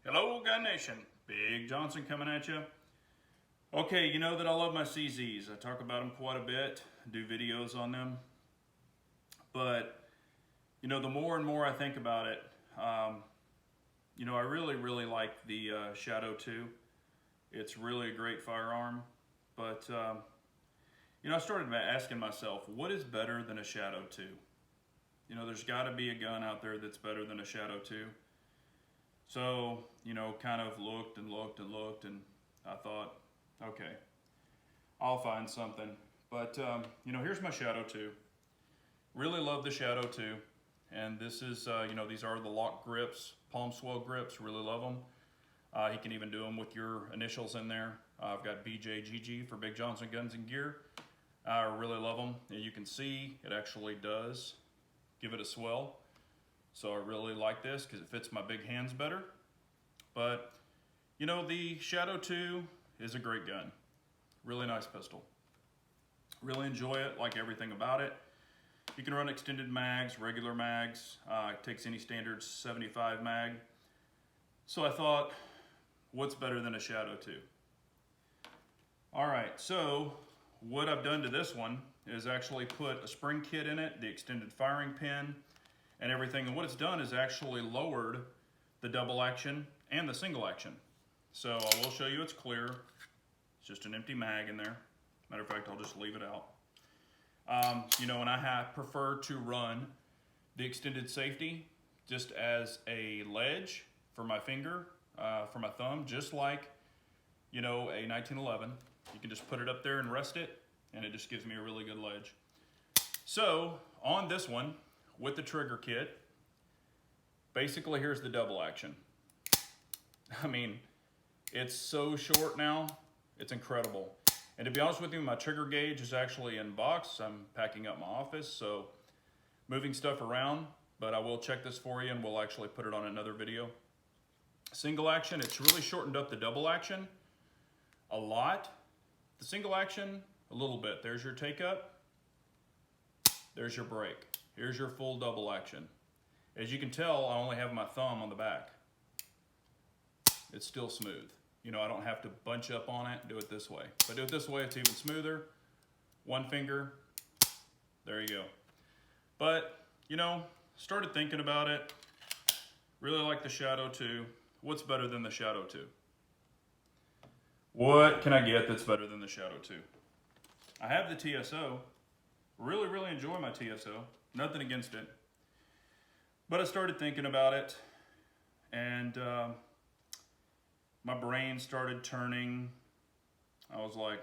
Hello Gun Nation, Big Johnson coming at you. Okay, you know that I love my CZs. I talk about them quite a bit, do videos on them. But, you know, the more and more I think about it, you know, I really like the Shadow 2. It's really a great firearm. But, you know, I started asking myself, what is better than a Shadow 2? You know, there's got to be a gun out there that's better than a Shadow 2. So, you know, kind of looked and I thought, okay, I'll find something. But, you know, here's my Shadow 2. Really love the Shadow 2. And this is, you know, these are the lock grips, palm swell grips, really love them. You can even do them with your initials in there. I've got BJGG for Big Johnson Guns and Gear. I really love them. And you can see it actually does give it a swell. So I really like this because it fits my big hands better. But, you know, the Shadow 2 is a great gun. Really nice pistol. Really enjoy it, like everything about it. You can run extended mags, regular mags. It takes any standard 75 mag. So I thought, what's better than a Shadow 2? All right, so what I've done to this one is actually put a spring kit in it, the extended firing pin, and everything. And what it's done is actually lowered the double action and the single action. So I will show you it's clear. It's just an empty mag in there. Matter of fact, I'll just leave it out. You know, and I prefer to run the extended safety just as a ledge for my finger, for my thumb, just like, you know, a 1911. You can just put it up there and rest it, and it just gives me a really good ledge. So on this one, with the trigger kit, basically here's the double action. I mean, it's so short now, it's incredible. And to be honest with you, my trigger gauge is actually in box. I'm packing up my office, so moving stuff around, but I will check this for you and we'll actually put it on another video. Single action, it's really shortened up the double action a lot. The single action, a little bit. There's your take up, there's your break. Here's your full double action. As you can tell, I only have my thumb on the back. It's still smooth. You know, I don't have to bunch up on it, do it this way. If I do it this way, it's even smoother. One finger, there you go. But, you know, started thinking about it. Really like the Shadow 2. What's better than the Shadow 2? What can I get that's better than the Shadow 2? I have the TSO. Really enjoy my TSO. Nothing against it. But I started thinking about it, and my brain started turning. I was like,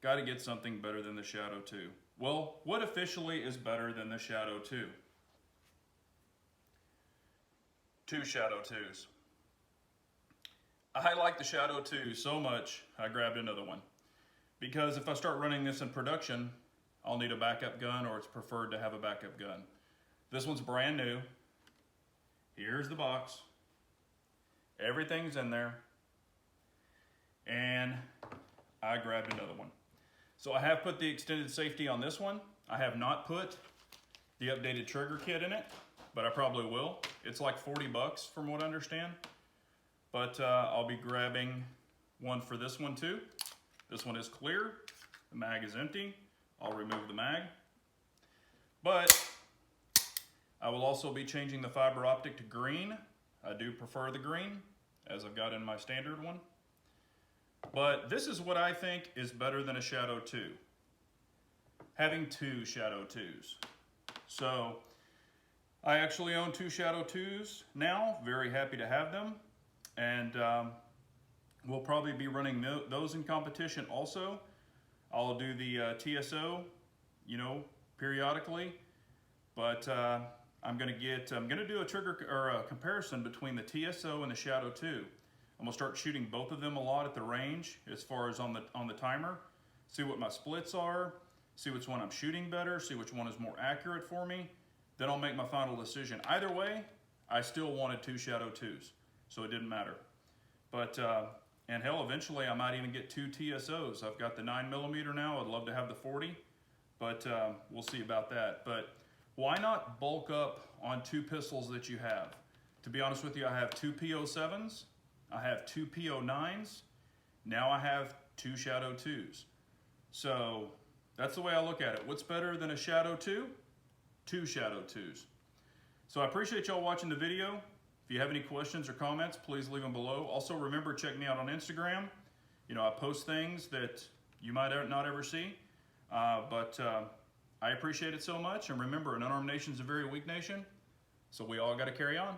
got to get something better than the Shadow 2. Well, what officially is better than the Shadow 2? Two Shadow 2s. I like the Shadow 2 so much, I grabbed another one. Because if I start running this in production, I'll need a backup gun, or it's preferred to have a backup gun. This one's brand new. Here's the box. Everything's in there. And I grabbed another one. So I have put the extended safety on this one. I have not put the updated trigger kit in it, but I probably will. It's like 40 bucks from what I understand. But I'll be grabbing one for this one too. This one is clear. The mag is empty. I'll remove the mag. But I will also be changing the fiber optic to green. I do prefer the green, as I've got in my standard one. But this is what I think is better than a Shadow 2. Having two Shadow 2s. So I actually own two Shadow 2s now. Very happy to have them. And we'll probably be running those in competition also. I'll do the TSO, you know, periodically, but I'm gonna do a trigger or a comparison between the TSO and the Shadow 2. I'm gonna start shooting both of them a lot at the range as far as on the timer, see what my splits are, see which one I'm shooting better, see which one is more accurate for me. Then I'll make my final decision. Either way, I still wanted two Shadow 2s, so it didn't matter. But and hell, eventually I might even get two TSOs. I've got the 9mm now. I'd love to have the 40, but we'll see about that. But why not bulk up on two pistols that you have? to be honest with you, I have 2 PO7s, I have 2 PO9s, now I have 2 Shadow 2s. So that's the way I look at it. What's better than a Shadow 2? 2 Shadow 2s. So I appreciate y'all watching the video. If you have any questions or comments, please leave them below. Also remember, check me out on Instagram. You know, I post things that you might not ever see, but I appreciate it so much. And remember, an unarmed nation is a very weak nation, so we all got to carry on.